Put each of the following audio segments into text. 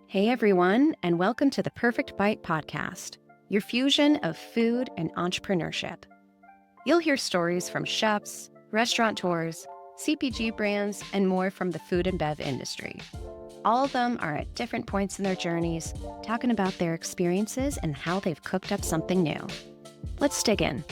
Hey everyone, and welcome to the Perfect Bite podcast, your fusion of food and entrepreneurship. You'll hear stories from chefs, restaurateurs, CPG brands, and more from the food and bev industry. All of them are at different points in their journeys, talking about their experiences and how they've cooked up something new. Let's dig in.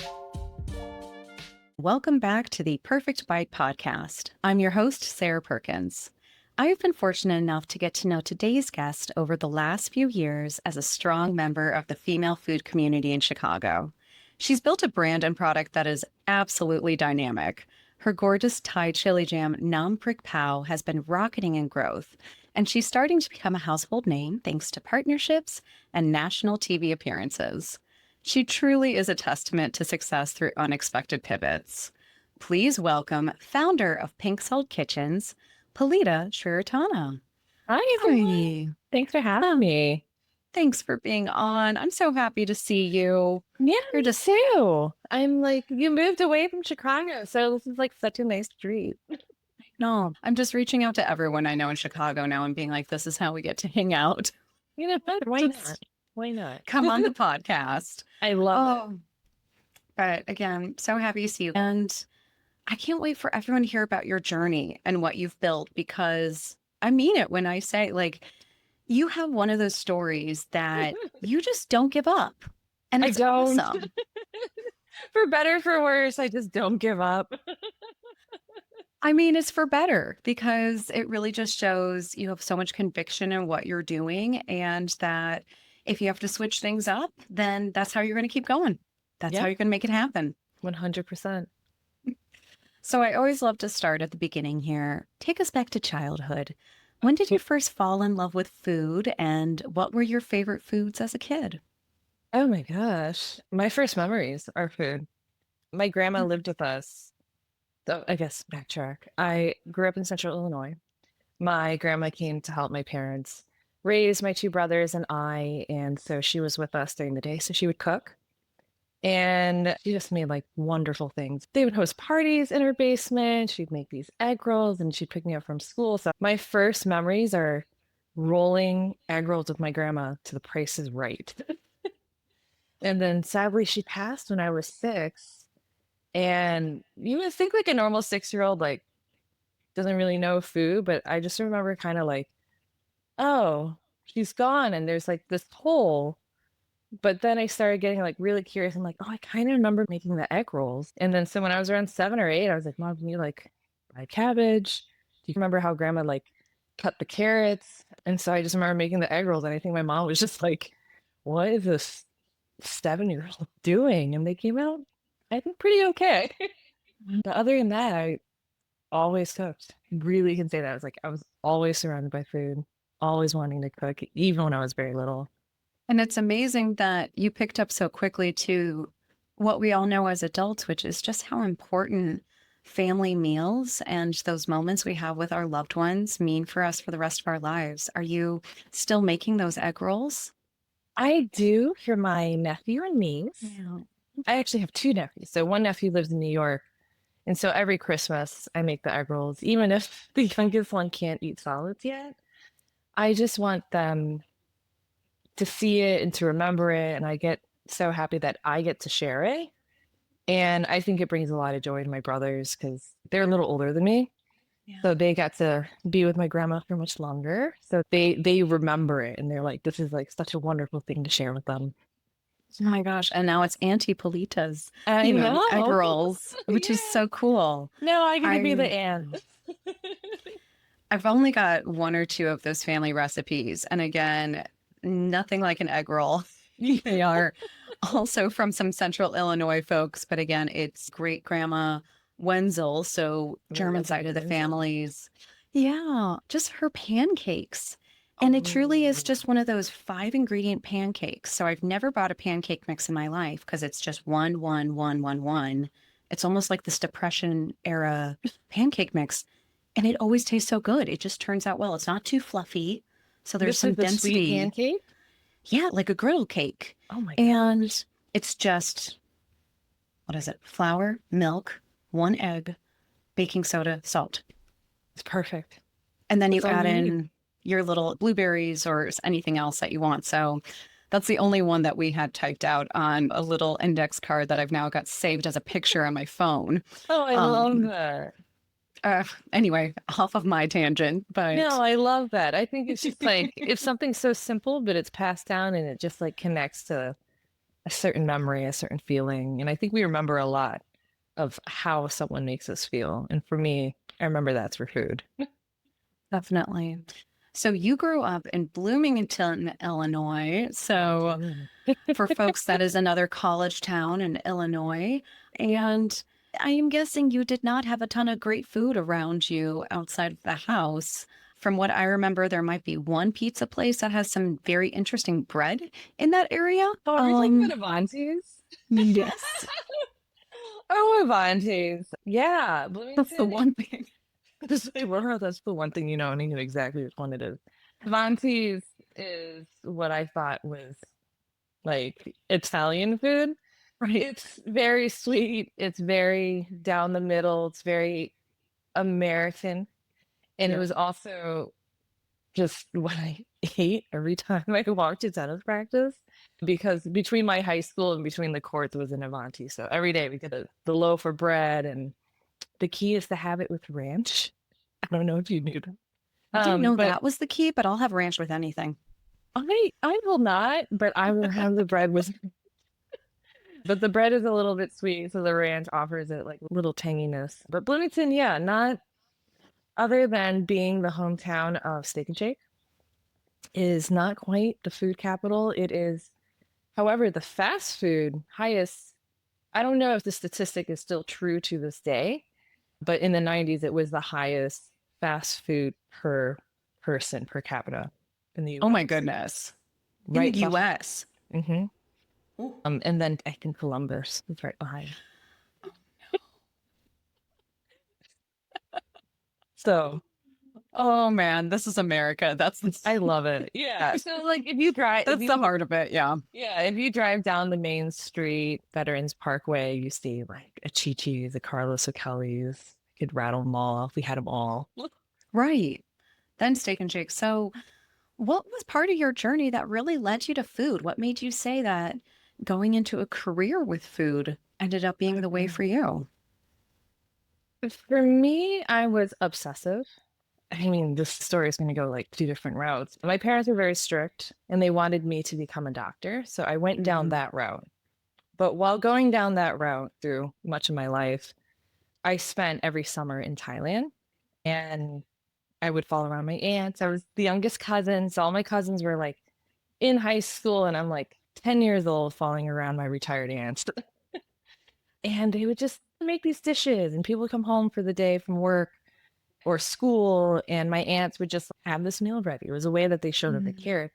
Welcome back to the Perfect Bite podcast. I'm your host, Sarah Perkins. I've been fortunate enough to get to know today's guest over the last few years as a strong member of the female food community in Chicago. She's built a brand and product that is absolutely dynamic. Her gorgeous Thai chili jam, Nam Prik Pao, has been rocketing in growth, and she's starting to become a household name thanks to partnerships and national TV appearances. She truly is a testament to success through unexpected pivots. Please welcome founder of Pink Salt Kitchens, Palita Sriratana. Hi, everybody. Thanks for having me. Thanks for being on. I'm so happy to see you. Yeah, me too. I'm like, you moved away from Chicago, so this is like such a nice treat. No, I'm just reaching out to everyone I know in Chicago now and being like, this is how we get to hang out. You know, why not? Why not? Come on the podcast. I love it. But again, so happy to see you. And I can't wait for everyone to hear about your journey and what you've built, because I mean it when I say, like, you have one of those stories that you just don't give up. And it's awesome. For better, for worse, I just don't give up. I mean, it's for better, because it really just shows you have so much conviction in what you're doing, and that if you have to switch things up, then that's how you're going to keep going. That's how you're going to make it happen. 100%. So I always love to start at the beginning here. Take us back to childhood. When did you first fall in love with food, and what were your favorite foods as a kid? Oh my gosh. My first memories are food. My grandma lived with us. So I guess backtrack. I grew up in Central Illinois. My grandma came to help my parents raise my two brothers and I, and so she was with us during the day, so she would cook. And she just made like wonderful things. They would host parties in her basement. She'd make these egg rolls and she'd pick me up from school. So my first memories are rolling egg rolls with my grandma to The Price is Right. And then sadly, she passed when I was 6. And you would think like a normal 6-year-old, like, doesn't really know food, but I just remember kind of like, oh, she's gone and there's like this hole. But then I started getting like really curious. I'm like, oh, I kind of remember making the egg rolls. And then so when I was around 7 or 8, I was like, Mom, can you like buy cabbage? Do you remember how grandma like cut the carrots? And so I just remember making the egg rolls. And I think my mom was just like, what is this 7-year-old doing? And they came out, I think, pretty okay. But other than that, I always cooked. Really can say that. I was always surrounded by food, always wanting to cook, even when I was very little. And it's amazing that you picked up so quickly to what we all know as adults, which is just how important family meals and those moments we have with our loved ones mean for us for the rest of our lives. Are you still making those egg rolls? I do for my nephew and niece. Yeah. I actually have 2 nephews. So one nephew lives in New York. And so every Christmas I make the egg rolls, even if the youngest one can't eat solids yet. I just want them to see it and to remember it. And I get so happy that I get to share it. And I think it brings a lot of joy to my brothers because they're a little older than me. Yeah. So they got to be with my grandma for much longer. So they remember it and they're like, this is like such a wonderful thing to share with them. Oh my gosh. And now it's Auntie Palita's I know. egg rolls, which is so cool. No, I get to be the aunt. I've only got 1 or 2 of those family recipes. And again, nothing like an egg roll. They are also from some Central Illinois folks. But again, it's great grandma Wenzel, so German side of the families. Yeah, just her pancakes. And it truly is just one of those 5-ingredient pancakes. So I've never bought a pancake mix in my life because it's just 1, 1, 1, 1, 1. It's almost like this Depression era pancake mix. And it always tastes so good. It just turns out well. It's not too fluffy. So there's some density. Sweet pancake? Yeah, like a griddle cake. Oh my God. And it's just, what is it? Flour, milk, 1 egg, baking soda, salt. It's perfect. And then you add in your little blueberries or anything else that you want. So that's the only one that we had typed out on a little index card that I've now got saved as a picture on my phone. Oh, I love Um, that. anyway, off of my tangent, No, but I love that. I think it's just like it's something so simple, but it's passed down and it just like connects to a certain memory, a certain feeling. And I think we remember a lot of how someone makes us feel. And for me, I remember that through food. definitely. So you grew up in Bloomington, Illinois. I So do. for folks, that is another college town in Illinois. And I am guessing you did not have a ton of great food around you outside of the house. From what I remember, there might be one pizza place that has some very interesting bread in that area. Oh, are we talking about Avanti's? Yes, Oh, Avanti's. Yeah, that's the Bloomington. one thing. That's the one thing you know, and you know exactly which one it is. Avanti's is what I thought was like Italian food. Right. It's very sweet. It's very down the middle. It's very American. And it Yeah. was also just what I ate every time I walked to tennis practice because between my high school and between the courts was an Avanti. So every day we get the loaf of bread, and the key is to have it with ranch. I don't know if you knew that. I didn't know But that was the key, but I'll have ranch with anything. I will not, but I will have the bread with. But the bread is a little bit sweet, so the ranch offers it like a little tanginess. But Bloomington, yeah, not other than being the hometown of Steak and Shake, is not quite the food capital. It is, however, the fast food highest. I don't know if the statistic is still true to this day, but in the 90s, it was the highest fast food per person per capita in the Oh my US. goodness. In the Right. US. Mm-hmm. And then I think Columbus is right behind. So Oh man, this is America. I love it. Yeah. So like if you drive, that's the heart of it. Yeah. yeah, if you drive down the main street, Veterans Parkway, you see like a Chi-Chi's, a Carlos O'Kelly's. You could rattle them all off. We had them all. Right. Then Steak and Shake. So, what was part of your journey that really led you to food? What made you say that going into a career with food ended up being the way for you? For me, I was obsessive. I mean, this story is going to go like two different routes. My parents were very strict and they wanted me to become a doctor. So I went down Mhm. that route. But while going down that route through much of my life, I spent every summer in Thailand and I would follow around my aunts. I was the youngest cousin. So all my cousins were like in high school and I'm like 10 years old following around my retired aunts. And they would just make these dishes and people would come home for the day from work or school and my aunts would just have this meal ready. It was a way that they showed that they Mhm. cared.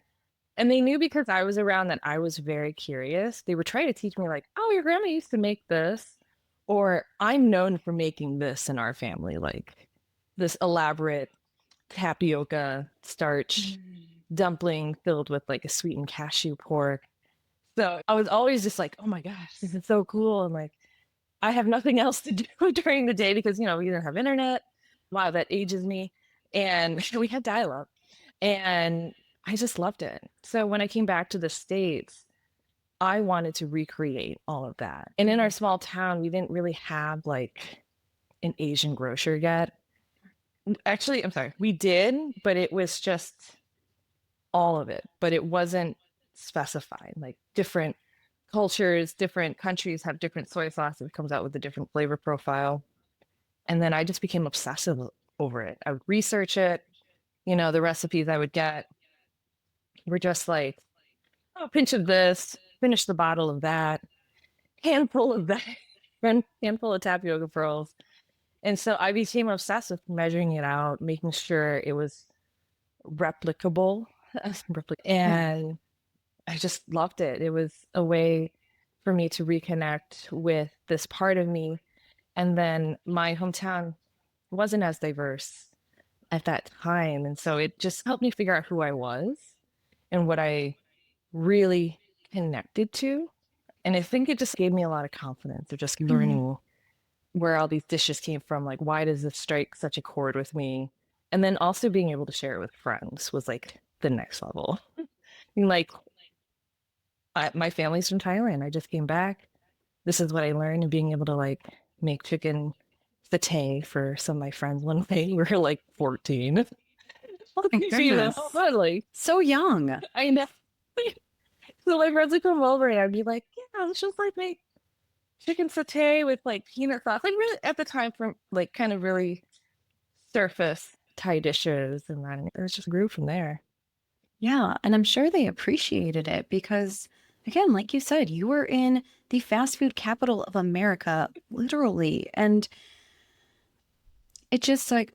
And they knew because I was around that I was very curious. They were trying to teach me like, "Oh, your grandma used to make this," or "I'm known for making this in our family," like this elaborate tapioca starch Mhm. dumpling filled with like a sweetened cashew pork. So I was always just like, "Oh my gosh, this is so cool." And like I have nothing else to do during the day because, we didn't have internet. Wow, that ages me. And we had dial up. And I just loved it. So when I came back to the States, I wanted to recreate all of that. And in our Mhm. small town, we didn't really have like an Asian grocer yet. Actually, I'm sorry, we did, but it was just all of it, but it wasn't specified. Like different cultures, different countries have different soy sauce that comes out with a different flavor profile. And then I just became obsessive over it. I would research it. The recipes I would get were just like, oh, pinch of this, finish the bottle of that, handful of that, handful of tapioca pearls. And so I became obsessed with measuring it out, making sure it was replicable. And I just loved it. It was a way for me to reconnect with this part of me. And then my hometown wasn't as diverse at that time. And so it just helped me figure out who I was and what I really connected to. And I think it just gave me a lot of confidence of just Mhm. learning where all these dishes came from. Like, why does this strike such a chord with me? And then also being able to share it with friends was like the next level. Like my family's from Thailand. I just came back. This is what I learned, and being able to like make chicken satay for some of my friends one day. We were like 14. Oh my You know, goodness. but like So young. I know. So my friends would come over and I'd be like, yeah, let's just like make chicken satay with like peanut sauce. Like really at the time from like kind of really surface Thai dishes, and then it just grew from there. Yeah. And I'm sure they appreciated it because, again, like you said, you were in the fast food capital of America, literally. And it just like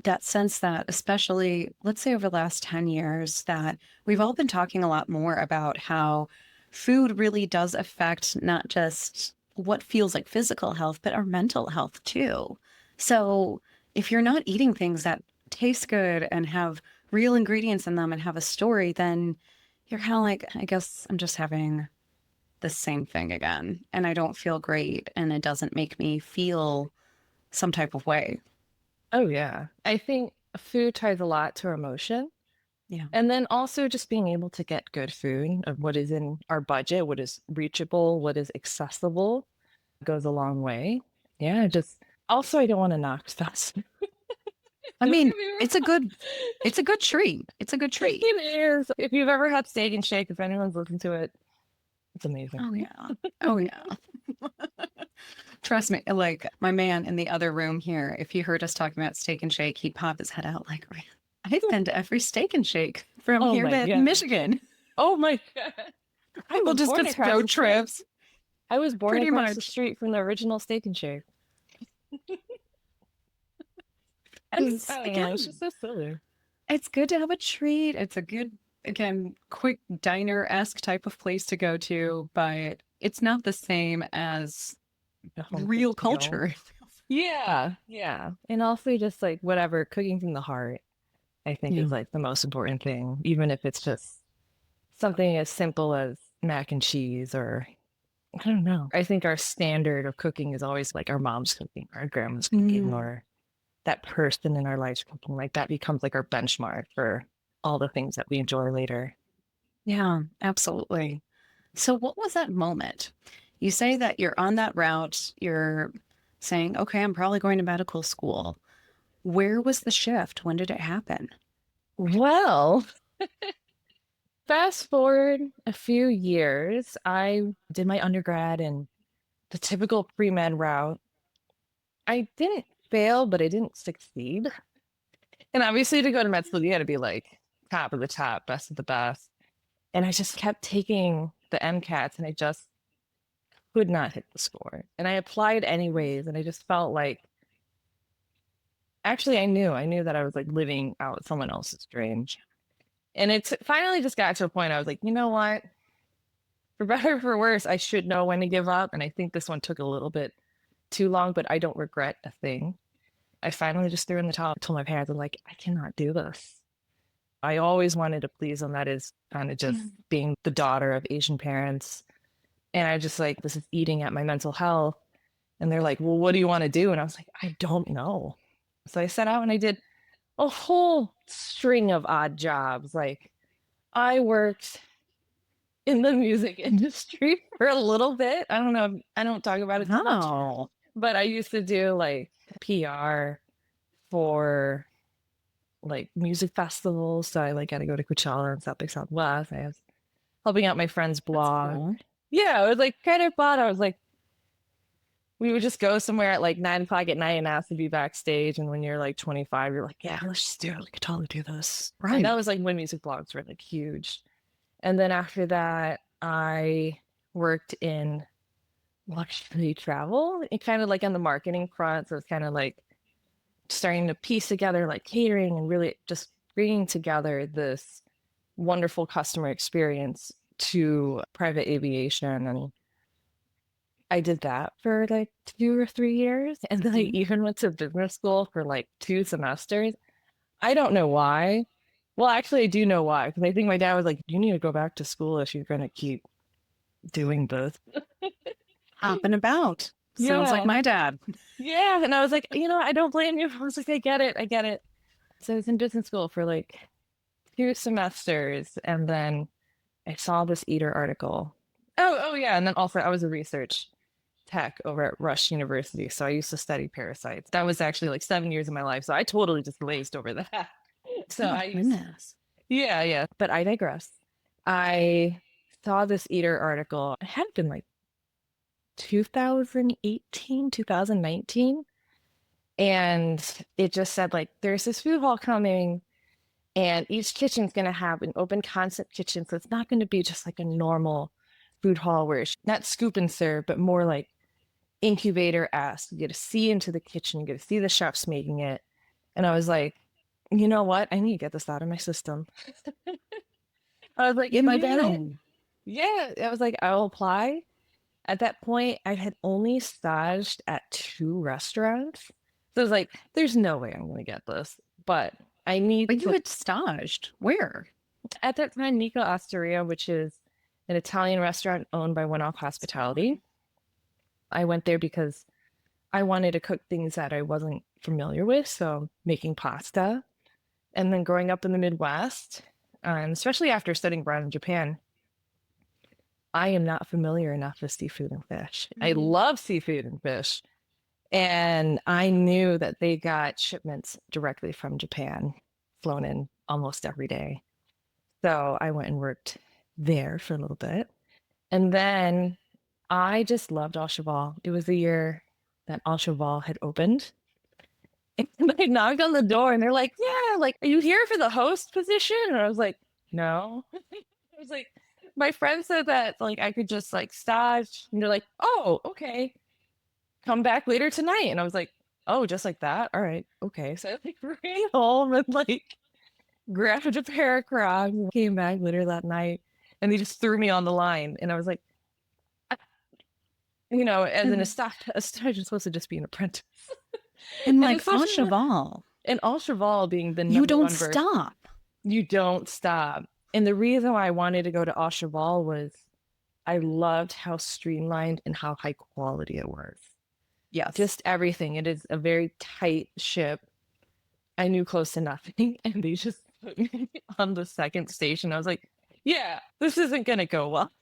that sense that, especially, let's say over the last 10 years, that we've all been talking a lot more about how food really does affect not just what feels like physical health, but our mental health too. So if you're not eating things that taste good and have real ingredients in them and have a story, then you're kind of like, I guess I'm just having the same thing again. And I don't feel great. And it doesn't make me feel some type of way. Oh yeah. I think food ties a lot to our emotion. Yeah. And then also just being able to get good food of what is in our budget, what is reachable, what is accessible goes a long way. Yeah, just also I don't want to knock fast food. I Don't mean, get me it's a wrong. good it's a good treat. It's a good treat. It is. If you've ever had Steak and Shake, if anyone's listened to it, it's amazing. Oh yeah. Oh yeah. Trust me, like my man in the other room here, if he heard us talking about Steak and Shake, he'd pop his head out like, I've been to every Steak and Shake from Oh here my to God. Michigan. Oh my God. I We'll was just born get across road the street. trips. I was born Pretty across the much. street from the original Steak and Shake. And I don't know. again, It's just so silly. it's good to have a treat. It's a good, again, quick diner-esque type of place to go to, but it's not the same as The home real cooked meal. culture. Yeah, yeah. And also just like whatever, cooking from the heart, I think Yeah. is like the most important thing, even if it's just something as simple as mac and cheese or I don't know. I think our standard of cooking is always like our mom's cooking, our grandma's cooking, Mm. or that person in our lives cooking. Like that becomes like our benchmark for all the things that we enjoy later. Yeah, absolutely. So, what was that moment? You say that you're on that route, you're saying, okay, I'm probably going to medical school. Where was the shift? When did it happen? Well, fast forward a few years, I did my undergrad and the typical pre-med route. I didn't fail, but I didn't succeed. And obviously, to go to med school, you got to be like top of the top, best of the best. And I just kept taking the MCATs and I just could not hit the score. And I applied anyways. And I just felt like, actually, I knew that I was like living out someone else's dream. And it finally just got to a point I was like, you know what? For better or for worse, I should know when to give up. And I think this one took a little bit too long, but I don't regret a thing. I finally just threw in the towel. I told my parents, I'm like, I cannot do this. I always wanted to please them. That is kind of just being the daughter of Asian parents. And I just like, this is eating at my mental health. And they're like, well, what do you want to do? And I was like, I don't know. So I set out and I did a whole string of odd jobs. Like I worked in the music industry for a little bit. I don't know. I don't talk about it too much, Oh, but I used to do like PR for like music festivals. So I like got to go to Coachella and South by Southwest. I was helping out my friend's that's blog. cool. Yeah, it was like kind of fun. I was like, we would just go somewhere at like 9 o'clock at night and ask to be backstage. And when you're like 25, you're like, yeah, let's just do it. We could totally do this. And Right. that was like when music blogs were like huge. And then after that, I worked in luxury travel, and kind of like on the marketing front. So it's kind of like starting to piece together like catering and really just bringing together this wonderful customer experience to private aviation. And I did that for like 2 or 3 years. And then I Mhm. even went to business school for like 2 semesters. I don't know why. Well, actually, I do know why. Because I think my dad was like, you need to go back to school if you're going to keep doing this. Up and about. Sounds like Yeah. my dad. Yeah. And I was like, I don't blame you. I was like, I get it. I get it. So I was in business school for like 2 semesters, and then I saw this Eater article. Oh yeah, and then also I was a research tech over at Rush University, so I used to study parasites. That was actually like 7 years of my life, so I totally just glazed over that. So Oh, I used, goodness. yeah, but I digress. I saw this Eater article. It had been like 2018, 2019. And it just said, like, there's this food hall coming, and each kitchen's going to have an open concept kitchen. So it's not going to be just like a normal food hall where it's not scoop and serve, but more like incubator-esque. You get to see into the kitchen, you get to see the chefs making it. And I was like, you know what? I need to get this out of my system. I was like, You if I get it, do. yeah. I was like, I'll apply. At that point, I had only staged at 2 restaurants. So I was like, there's no way I'm going to get this. But I need But you to, had staged. Where? at that time, Nico Osteria, which is an Italian restaurant owned by One Off Hospitality. I went there because I wanted to cook things that I wasn't familiar with. So making pasta. And then growing up in the Midwest, especially after studying abroad in Japan, I am not familiar enough with seafood and fish. I Mhm. love seafood and fish. And I knew that they got shipments directly from Japan, flown in almost every day. So I went and worked there for a little bit. And then I just loved Au Cheval. It was the year that Au Cheval had opened. And I knocked on the door and they're like, yeah, like, are you here for the host position? And I was like, no. I was like, my friend said that like I could just like stage. And they're like, oh, okay, come back later tonight. And I was like, oh, just like that? All right, okay. So I like ran home and like grabbed a pair of Crocs and came back later that night. And they just threw me on the line. And I was like, I- as an And, a stage is supposed to just be an apprentice. and And like it's Au such a, Cheval, and Au Cheval being the you number don't one version, stop. you don't stop. And the reason why I wanted to go to Au Cheval was I loved how streamlined and how high quality it was. Yes. Just everything. It is a very tight ship. I knew close to nothing, and they just put me on the second station. I was like, yeah, this isn't gonna go well.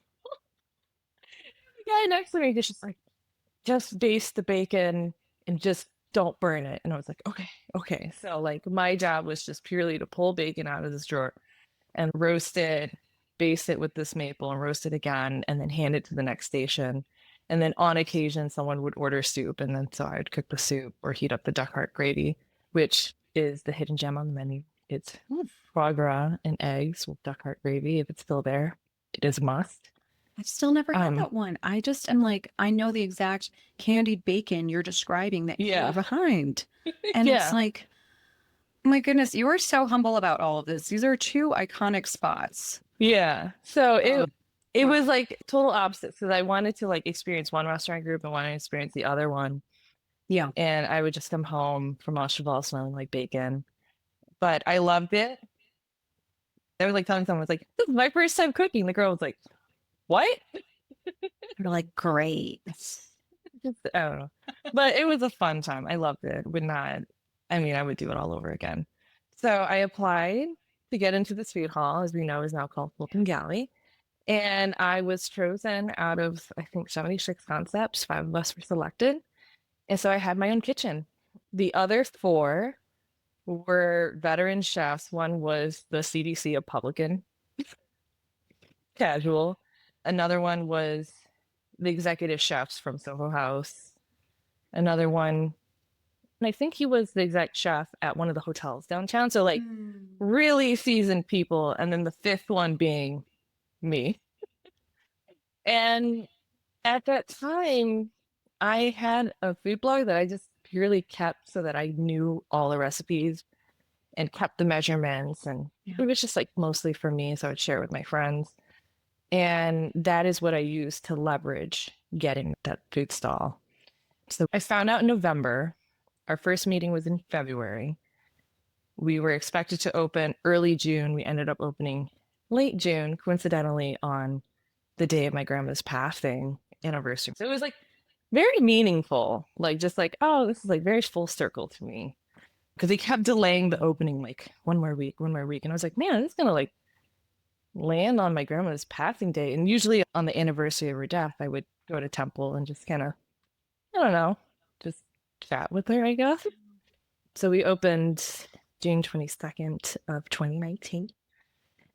The guy next to me is just like, just baste the bacon and just don't burn it. And I was like, okay, okay. So like my job was just purely to pull bacon out of this drawer and roast it, baste it with this maple and roast it again, and then hand it to the next station. And then on occasion, someone would order soup, and then so I would cook the soup or heat up the duck heart gravy, which is the hidden gem on the menu. It's foie gras and eggs with duck heart gravy. If it's still there, it is a must. I've still never had Um, that one. I just am like, I know the exact candied bacon you're describing that you were yeah, behind. And it's yeah, like, my goodness, you are so humble about all of this. These are two iconic spots. yeah. So it Wow. was like total opposites because I wanted to like experience one restaurant group and wanted to experience the other one. Yeah. And I would just come home from Cheval smelling like bacon. But I loved it. I was like telling someone, I was like, this is my first time cooking. The girl was like, what? You're like, great. Just, I don't know. But it was a fun time. I loved it. Would not, I mean, I would do it all over again. So I applied to get into this food hall, as we know is now called Fulton Galley. And I was chosen out of, I think, 76 concepts. 5 of us were selected. And so I had my own kitchen. The other 4 were veteran chefs. One was the CDC Republican, casual. Another one was the executive chefs from Soho House. Another one, and I think he was the exec chef at one of the hotels downtown. So like Mm. really seasoned people. And then the 5th one being me. And at that time, I had a food blog that I just purely kept so that I knew all the recipes and kept the measurements. And Yeah. it was just like mostly for me. So I would share it with my friends. And that is what I used to leverage getting that food stall. So I found out in November. Our first meeting was in February. We were expected to open early June. We ended up opening late June, coincidentally, on the day of my grandma's passing anniversary. So it was like very meaningful, like just like, oh, this is like very full circle to me. because they kept delaying the opening, like one more week, one more week. And I was like, man, this is going to like land on my grandma's passing day. And usually on the anniversary of her death, I would go to temple and just kind of, I don't know, just chat with her, I guess. So we opened June 22nd of 2019.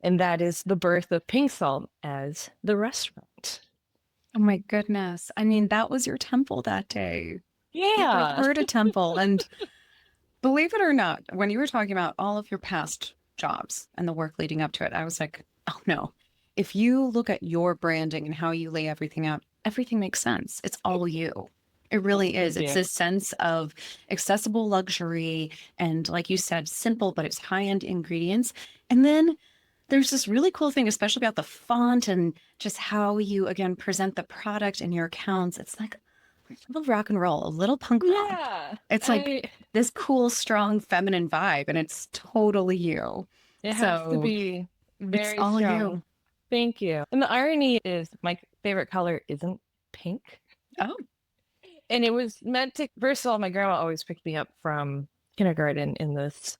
And that is the birth of Pink Salt as the restaurant. Oh my goodness. I mean, that was your temple that day. You Yeah. birthed a temple. And believe it or not, when you were talking about all of your past jobs and the work leading up to it, I was like, oh no. If you look at your branding and how you lay everything out, everything makes sense. It's all you. It really is. It's this sense of accessible luxury and, like you said, simple, but it's high-end ingredients. And then there's this really cool thing, especially about the font and just how you, again, present the product in your accounts. It's like a little rock and roll, a little punk rock. Yeah. It's like this cool, strong, feminine vibe, and it's totally you. It has to be very all strong. you. Thank you. And the irony is my favorite color isn't pink. Oh. And it was meant to, first of all, my grandma always picked me up from kindergarten in this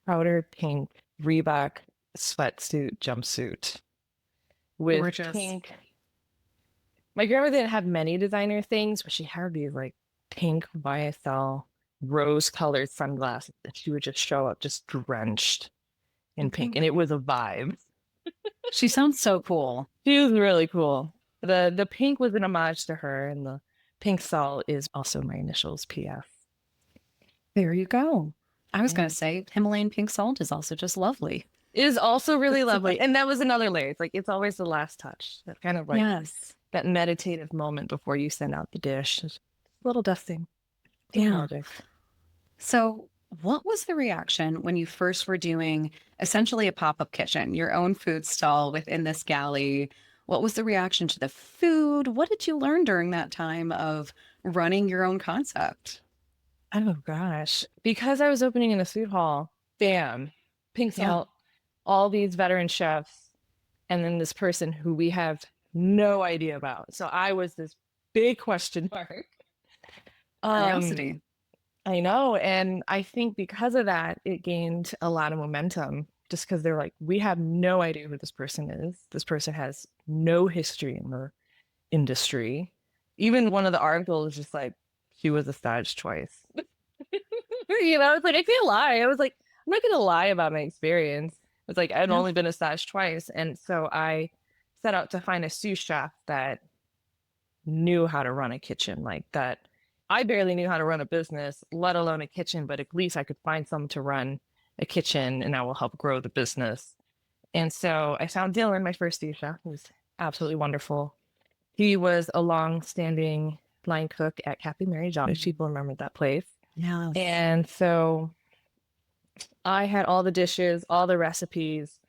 powder pink Reebok sweatsuit jumpsuit with Gorgeous. pink. My grandma didn't have many designer things, but she had these like pink YSL rose colored sunglasses that she would just show up just drenched in pink. And it was a vibe. She sounds so cool. She was really cool. The pink was an homage to her, and the pink salt is also my initials, PS. There you go. I was going to say Himalayan pink salt is also just lovely. It is also really lovely. And that was another layer. It's like, it's always the last touch. That kind of like that meditative moment before you send out the dish. Just a little dusting. Yeah. So what was the reaction when you first were doing essentially a pop-up kitchen, your own food stall within this galley? What was the reaction to the food? What did you learn during that time of running your own concept? Oh gosh. Because I was opening in a food hall, bam, pink salt, all these veteran chefs, and then this person who we have no idea about. So I was this big question mark. Curiosity. I know. And I think because of that, it gained a lot of momentum just because they're like, we have no idea who this person is. This person has no history in the industry. Even one of the articles just like, she was a stage twice. You know, it's like, I can't lie. I was like, I'm not going to lie about my experience. It's like, I'd only been a stage twice. And so I set out to find a sous chef that knew how to run a kitchen like that. I barely knew how to run a business, let alone a kitchen, but at least I could find someone to run a kitchen and that will help grow the business. And so I found Dylan, my first sous chef, who was absolutely wonderful. He was a long-standing line cook at Cafe Mary John, if people remember that place. Yeah. And so I had all the dishes, all the recipes,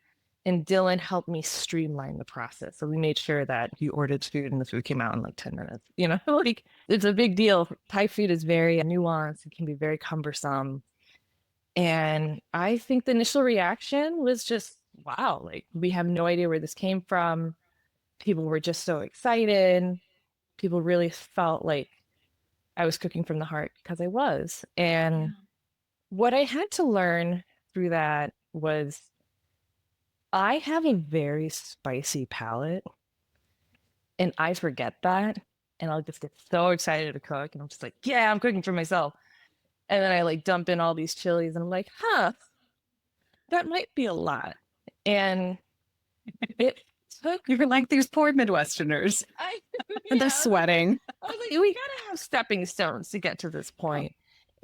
and Dylan helped me streamline the process. So we made sure that you ordered food and the food came out in like 10 minutes. You know, like it's a big deal. Thai food is very nuanced. It can be very cumbersome. And I think the initial reaction was just, wow, like we have no idea where this came from. People were just so excited. People really felt like I was cooking from the heart because I was. And what I had to learn through that was I have a very spicy palate and I forget that. And I'll just get so excited to cook. And I'm just like, yeah, I'm cooking for myself. And then I like dump in all these chilies and I'm like, that might be a lot. And it took. You're like these poor Midwesterners. And they're sweating. I was like, we gotta have stepping stones to get to this point.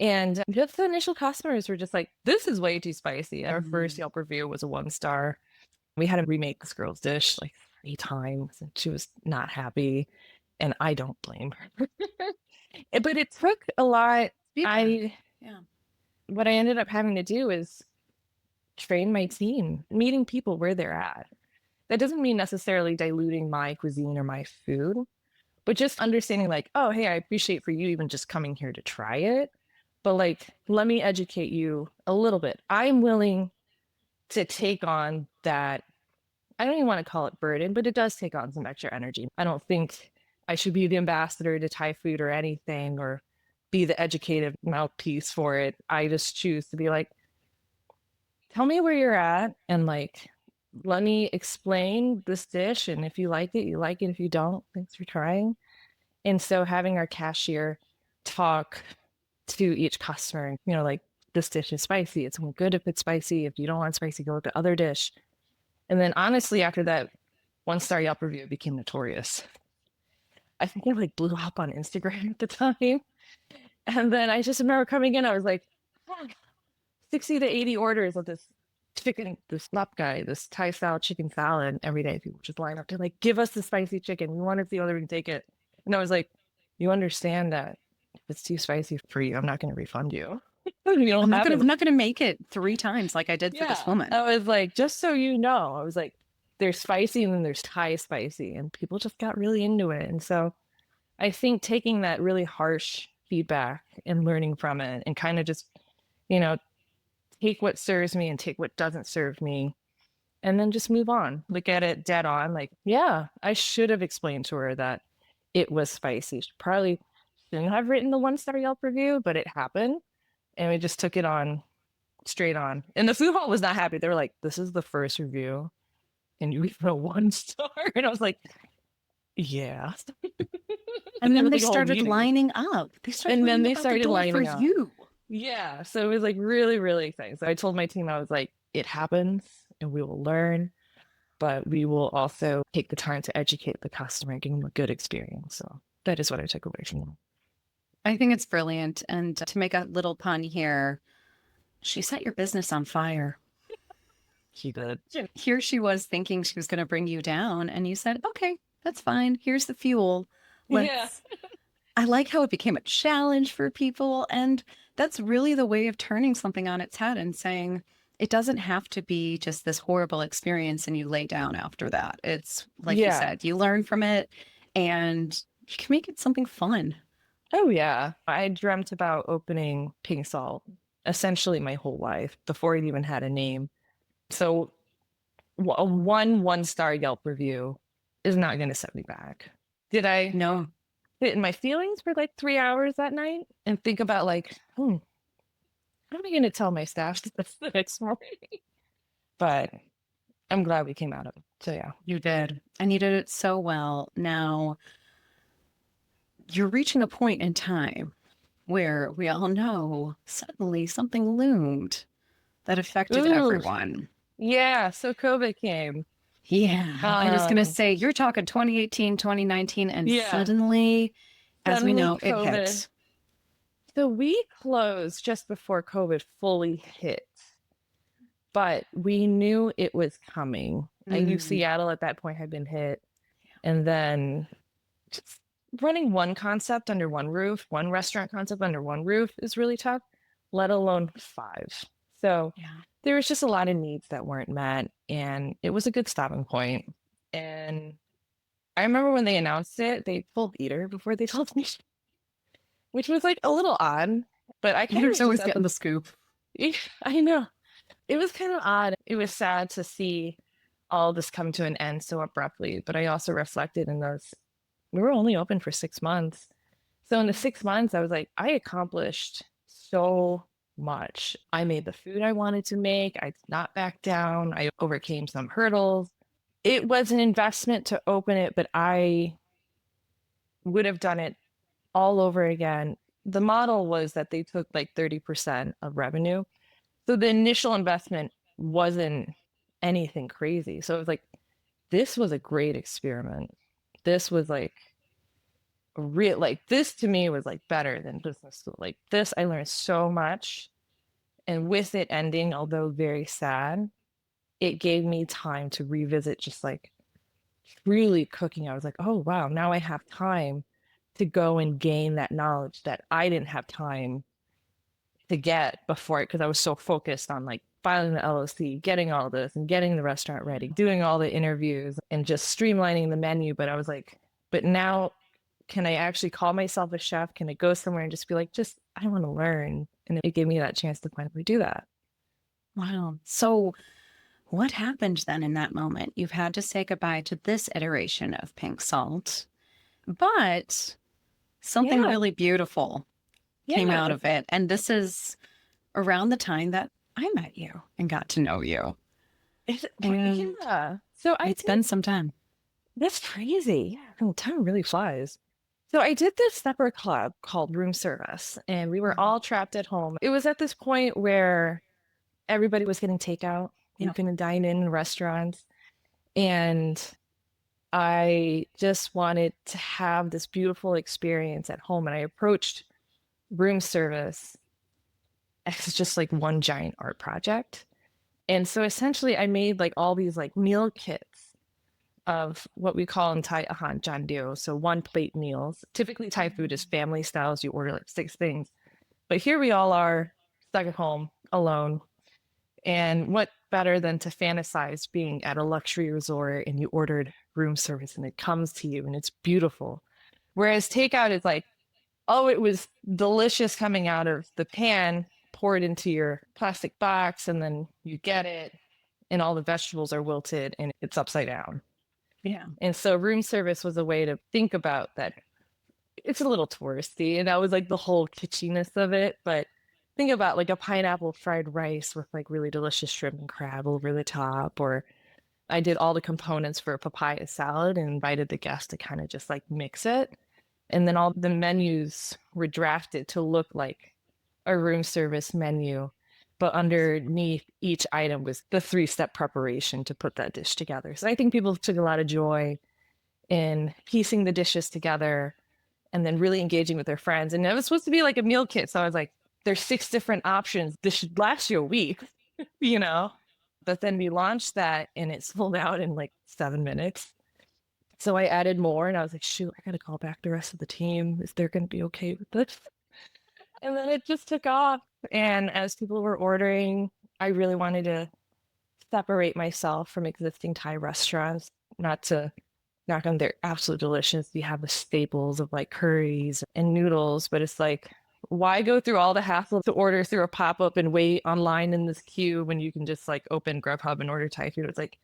And just the initial customers were just like, this is way too spicy. Our first Yelp review was a 1-star. We had to remake this girl's dish like 3 times and she was not happy. And I don't blame her. But it took a lot. What I ended up having to do is train my team, meeting people where they're at. That doesn't mean necessarily diluting my cuisine or my food, but just understanding like, oh, hey, I appreciate for you even just coming here to try it. But like, let me educate you a little bit. I'm willing to take on that. I don't even want to call it burden, but it does take on some extra energy. I don't think I should be the ambassador to Thai food or anything, or be the educative mouthpiece for it. I just choose to be like, tell me where you're at and like, let me explain this dish. And if you like it, you like it. If you don't, thanks for trying. And so having our cashier talk to each customer, you know, like this dish is spicy. It's good if it's spicy. If you don't want spicy, go with the other dish. And then honestly, after that 1-star Yelp review, it became notorious. I think it like blew up on Instagram at the time. And then I just remember coming in, I was like, 60 to 80 orders of this chicken, this lap guy, this Thai style chicken salad every day. People just line up. They're like, give us the spicy chicken. We want to see whether we can take it. And I was like, you understand that if it's too spicy for you, I'm not going to refund you. You don't I'm have it. not gonna make it 3 times like I did for this woman. I was like, just so you know, I was like, there's spicy and then there's Thai spicy. And people just got really into it. And so I think taking that really harsh feedback and learning from it and kind of just, you know, take what serves me and take what doesn't serve me and then just move on. Look at it dead on. Like, yeah, I should have explained to her that it was spicy. She probably shouldn't have written the 1-star Yelp review, but it happened. And we just took it on straight on. And the food hall was not happy. They were like, this is the first review and you give it a 1-star. And I was like, yeah. And then they started lining up. They started lining up for you. Yeah. So it was like really, really exciting. So I told my team, I was like, it happens and we will learn, but we will also take the time to educate the customer and give them a good experience. So that is what I took away from them. I think it's brilliant. And to make a little pun here, she set your business on fire. She did. Here she was thinking she was going to bring you down. And you said, okay, that's fine. Here's the fuel. I like how it became a challenge for people. And that's really the way of turning something on its head and saying, it doesn't have to be just this horrible experience and you lay down after that. It's like you said, you learn from it and you can make it something fun. Oh, yeah. I dreamt about opening Pink Salt essentially my whole life before it even had a name. So a 1-star Yelp review is not going to set me back. Did I? No. Sit in my feelings for like 3 hours that night and think about like, how am I going to tell my staff this the next morning? But I'm glad we came out of it. So yeah. You did. And you did it so well. Now, you're reaching a point in time where we all know suddenly something loomed that affected everyone. Yeah. So COVID came. Yeah. I was going to say, you're talking 2018, 2019, and suddenly, as we know, it hit. So we closed just before COVID fully hit, but we knew it was coming. I knew Seattle at that point had been hit. And then just running one concept under one roof, one restaurant concept under one roof is really tough, let alone 5. So there was just a lot of needs that weren't met, and it was a good stopping point. And I remember when they announced it, they told Eater before they told me, which was like a little odd, but I kind of always getting the scoop. I know. It was kind of odd. It was sad to see all this come to an end so abruptly, but I also reflected in those, we were only open for 6 months. So in the 6 months, I was like, I accomplished so much. I made the food I wanted to make. I did not back down. I overcame some hurdles. It was an investment to open it, but I would have done it all over again. The model was that they took like 30% of revenue. So the initial investment wasn't anything crazy. So it was like, this was a great experiment. This was like real, like this to me was like better than business school. Like this, I learned so much. And with it ending, although very sad, it gave me time to revisit just like really cooking. I was like, oh, wow, now I have time to go and gain that knowledge that I didn't have time to get before it because I was so focused on like filing the LLC, getting all this and getting the restaurant ready, doing all the interviews and just streamlining the menu. But I was like, but now can I actually call myself a chef? Can I go somewhere and just be like, I want to learn? And it gave me that chance to finally do that. Wow. So what happened then in that moment? You've had to say goodbye to this iteration of Pink Salt, but something really beautiful came out Yeah. of it. And this is around the time that I met you and got to know you. And Yeah. So I it's did, been some time. that's crazy. Yeah. Oh, time really flies. So I did this separate club called Room Service, and we were Mhm. all trapped at home. It was at this point where everybody was getting takeout. You Yep. can dine in restaurants. And I just wanted to have this beautiful experience at home. And I approached room service as just like one giant art project. And so essentially I made like all these like meal kits of what we call in Thai ahan jandio. So one plate meals. Typically Thai food is family styles. You order like 6 things. But here we all are stuck at home alone. And what better than to fantasize being at a luxury resort and you ordered room service and it comes to you and it's beautiful. Whereas takeout is like, oh, it was delicious coming out of the pan, poured into your plastic box, and then you get it, and all the vegetables are wilted and it's upside down. Yeah. And so room service was a way to think about that. It's a little touristy, and that was like the whole kitschiness of it. But think about like a pineapple fried rice with like really delicious shrimp and crab over the top. Or I did all the components for a papaya salad and invited the guests to kind of just like mix it. And then all the menus were drafted to look like a room service menu. But underneath each item was the 3-step preparation to put that dish together. So I think people took a lot of joy in piecing the dishes together and then really engaging with their friends. And it was supposed to be like a meal kit. So I was like, there's 6 different options. This should last you a week, you know? But then we launched that and it sold out in like 7 minutes. So I added more and I was like, shoot, I got to call back the rest of the team. Is they're going to be okay with this? And then it just took off. And as people were ordering, I really wanted to separate myself from existing Thai restaurants, not to knock on, they're absolutely delicious. You have the staples of like curries and noodles, but it's like, why go through all the hassle to order through a pop-up and wait online in this queue when you can just like open Grubhub and order Thai food? It's like,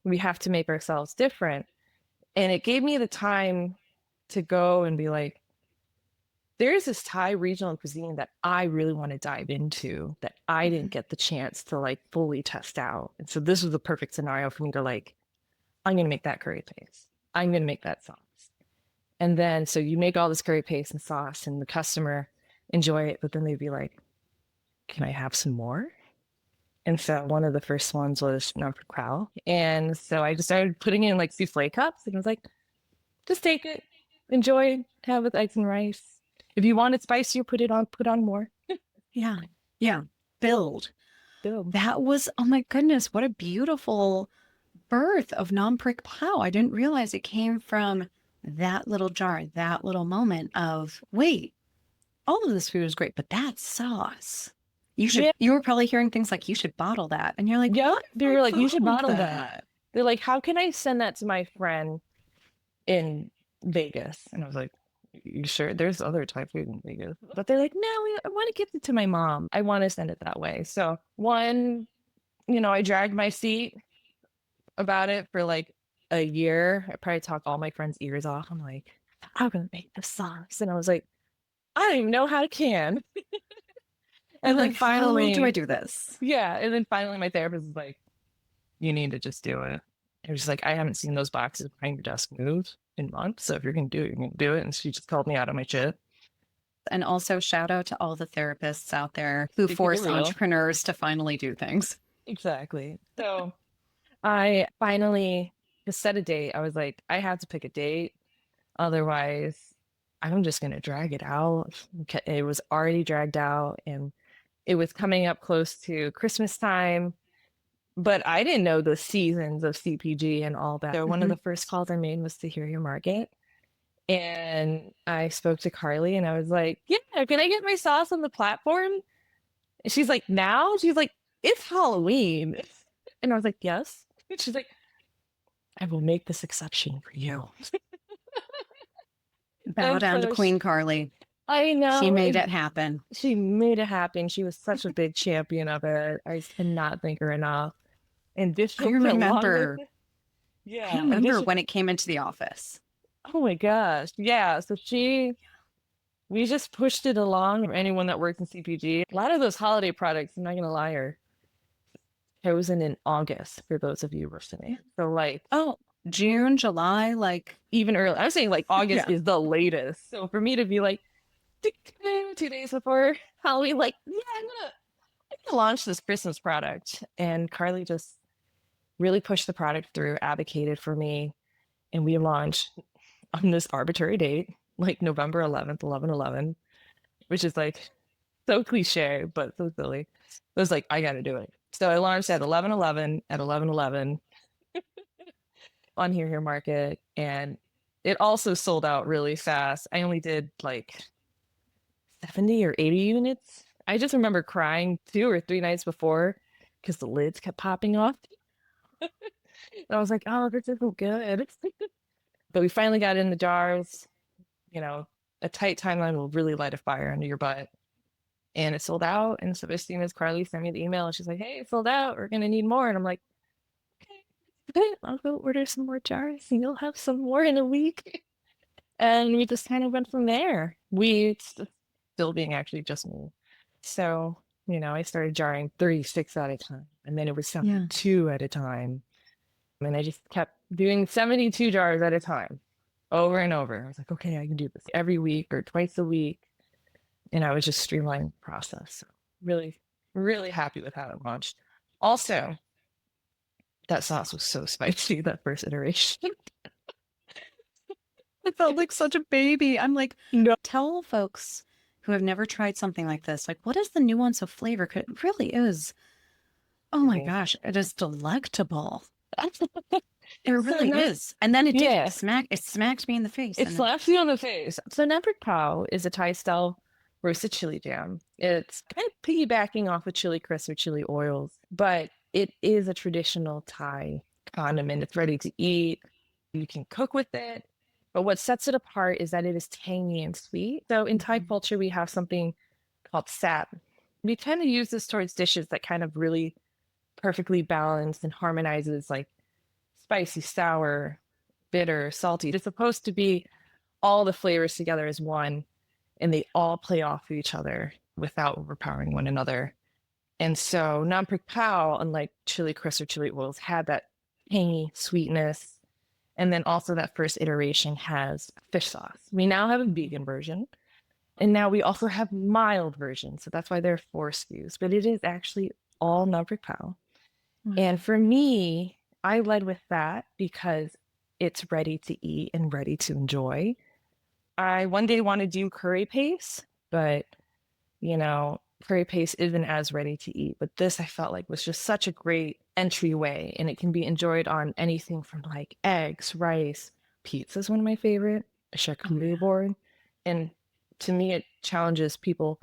we have to make ourselves different. And it gave me the time to go and be like, there's this Thai regional cuisine that I really want to dive into that I didn't get the chance to like fully test out. And so this was the perfect scenario for me to like, I'm going to make that curry paste. I'm going to make that sauce. And then, so you make all this curry paste and sauce and the customer enjoy it, but then they'd be like, can I have some more? And so one of the first ones was Nam Prik Pao. And so I just started putting in like souffle cups and I was like, just take it, enjoy, have it with eggs and rice. If you want it spicier, put on more. Yeah. Yeah. Build. Boom. That was, oh my goodness, what a beautiful birth of Nam Prik Pao. I didn't realize it came from that little jar, that little moment of, wait, all of this food is great, but that sauce. Yeah. You were probably hearing things like, you should bottle that. And you're like, Yeah. what? They were like, you should bottle that. that. They're like, how can I send that to my friend in Vegas? And I was like, you sure? There's other Thai food in Vegas. But they're like, no, I want to give it to my mom. I want to send it that way. So one, I dragged my feet about it for like a year. I probably talked all my friends' ears off. I'm like, I'm gonna make the sauce. And I was like, I don't even know how to can. And then Like, finally, how do I do this? yeah. And then finally my therapist was like, you need to just do it. It was like, I haven't seen those boxes behind your desk move in months. So if you're gonna do it, you're gonna do it. And she just called me out on my shit. And also shout out to all the therapists out there who force entrepreneurs to finally do things. Exactly. So I finally just set a date. I was like, I have to pick a date. Otherwise, I'm just going to drag it out. It was already dragged out and it was coming up close to Christmas time. But I didn't know the seasons of CPG and all that. So one of the first calls I made was to Hear Your Market. And I spoke to Carly and I was like, yeah, can I get my sauce on the platform? And she's like, now? She's like, it's Halloween. And I was like, yes. And she's like, I will make this exception for you. Bow down to Queen Carly. I know. She made it happen. She made it happen. She was such a big champion of it. I cannot thank her enough. And this I remember. Yeah. I remember when it came into the office. Oh my gosh. Yeah. So she We just pushed it along. Anyone that works in CPG, a lot of those holiday products, I'm not gonna lie, are chosen in August for those of you listening. So like Oh, June, July, like, even early, I'm saying like August yeah. is the latest. So for me to be like 2 days before Halloween, like, yeah, I'm gonna launch this Christmas product. And Carly just really pushed the product through, advocated for me, and we launched on this arbitrary date, like November 11th, 11/11, which is like so cliche, but so silly. I was like, I got to do it. So I launched at 11/11 at 11/11 on Here Market, and it also sold out really fast. I only did like 70 or 80 units. I just remember crying 2 or 3 nights before because the lids kept popping off. And I was like, oh, this isn't good. But we finally got it in the jars. You know, a tight timeline will really light a fire under your butt. And it sold out. And so as soon as Carly sent me the email and she's like, hey, it sold out. We're going to need more. And I'm like, okay, I'll go order some more jars and you'll have some more in a week. And we just kind of went from there. Still being actually just me. So, I started jarring 36 at a time. And then it was Yeah. 72 at a time. And I just kept doing 72 jars at a time over and over. I was like, okay, I can do this every week or twice a week. And I was just streamlining the process. So really, really happy with how it launched. Also, that sauce was so spicy, that first iteration. I felt like such a baby. I'm like, No. tell folks who have never tried something like this, like, what is the nuance of flavor? 'Cause it really is. Oh my gosh, it is delectable. It So really is. And then yeah, it smacked me in the face. it And slaps you on the face. So Nam Prik Pao is a Thai style roasted chili jam. It's kind of piggybacking off of chili crisps or chili oils, but it is a traditional Thai condiment. It's ready to eat. You can cook with it. But what sets it apart is that it is tangy and sweet. So in Thai culture, we have something called sap. We tend to use this towards dishes that kind of really perfectly balance and harmonizes like spicy, sour, bitter, salty. It's supposed to be all the flavors together as one, and they all play off of each other without overpowering one another. And so Nam Prik Pao, unlike chili crisps or chili oils, had that tangy sweetness. And then also that first iteration has fish sauce. We now have a vegan version. And now we also have mild versions. So that's why there are 4 SKUs. But it is actually all Nam Prik Pao. And for me, I led with that because it's ready to eat and ready to enjoy. I one day want to do curry paste, but curry paste isn't as ready to eat. But this I felt like was just such a great entryway, and it can be enjoyed on anything from like eggs, rice, pizza is one of my favorite, a charcuterie board. And to me, it challenges people